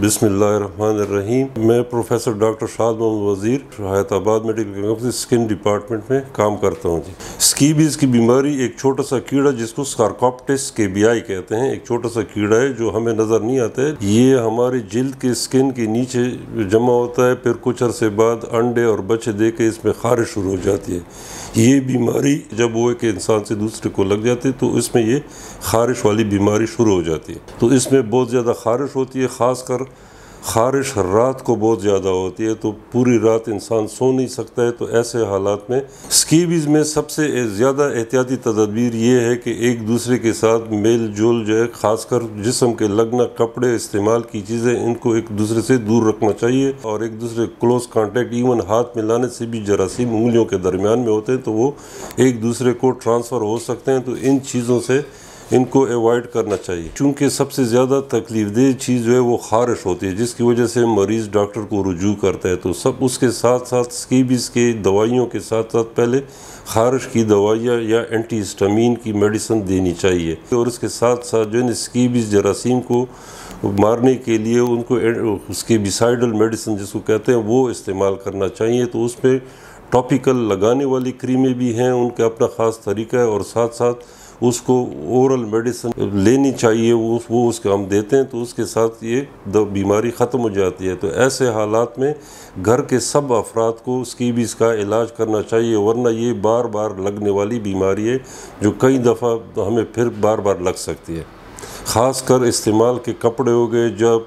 बिस्मिल्लाहिर्रहमानिर्रहीम। मैं professor doctor शाद मोहम्मद वज़ीर Hyderabad medical college skin department में काम करता हूँ जी। स्कीबीज़ की बीमारी एक छोटा सा कीड़ा जिसको स्कारकॉप्टेस केबीआई कहते हैं, एक छोटा सा कीड़ा है जो हमें नज़र नहीं आता है। ये हमारी जिल्द के स्किन के नीचे जमा होता है, फिर कुछ अरसे बाद अंडे और बच्चे दे के इसमें खारिश शुरू हो जाती है। ये बीमारी जब वो एक इंसान से दूसरे को लग जाती है तो इसमें ये खारिश वाली बीमारी शुरू हो जाती है। तो इसमें बहुत ज़्यादा खारिश होती है, ख़ासकर खारिश रात को बहुत ज़्यादा होती है, तो पूरी रात इंसान सो नहीं सकता है। तो ऐसे हालात में स्कीबीज़ में सबसे ज़्यादा एहतियाती तदबीर ये है कि एक दूसरे के साथ मेल जोल जो है, ख़ासकर जिस्म के लगना, कपड़े, इस्तेमाल की चीज़ें, इनको एक दूसरे से दूर रखना चाहिए। और एक दूसरे क्लोज़ कांटेक्ट, इवन हाथ मिलाने से भी जरासीम उंगलियों के दरमियान में होते हैं तो वो एक दूसरे को ट्रांसफ़र हो सकते हैं। तो इन चीज़ों से इनको अवॉइड करना चाहिए, क्योंकि सबसे ज़्यादा तकलीफ़देह चीज़ जो है वो खारिश होती है, जिसकी वजह से मरीज़ डॉक्टर को रुजू करता है। तो सब उसके साथ साथ स्कीबीज़ के दवाइयों के साथ साथ पहले खारिश की दवाइयाँ या एंटीहिस्टामीन की मेडिसिन देनी चाहिए। और उसके साथ साथ जो है स्कीबीज़ जरासीम को मारने के लिए उनको स्कीबिसाइडल मेडिसिन जिसको कहते हैं वो इस्तेमाल करना चाहिए। तो उसमें टॉपिकल लगाने वाली क्रीमें भी हैं, उनका अपना ख़ास तरीका है, और साथ साथ उसको ओरल मेडिसिन लेनी चाहिए, वो उसको हम देते हैं तो उसके साथ ये बीमारी ख़त्म हो जाती है। तो ऐसे हालात में घर के सब अफराद को स्कीबीज़ का इलाज करना चाहिए, वरना ये बार बार लगने वाली बीमारी है जो कई दफ़ा हमें फिर बार बार लग सकती है। ख़ासकर इस्तेमाल के कपड़े हो गए, जब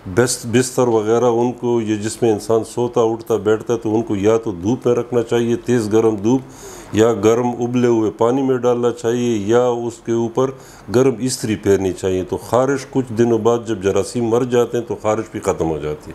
बिस्तर वगैरह, उनको ये जिसमें इंसान सोता उठता बैठता है तो उनको या तो धूप में रखना चाहिए, तेज़ गर्म धूप, या गर्म उबले हुए पानी में डालना चाहिए, या उसके ऊपर गर्म इस्त्री फेरनी चाहिए। तो खारिश कुछ दिनों बाद जब जरासीम मर जाते हैं तो खारिश भी ख़त्म हो जाती है।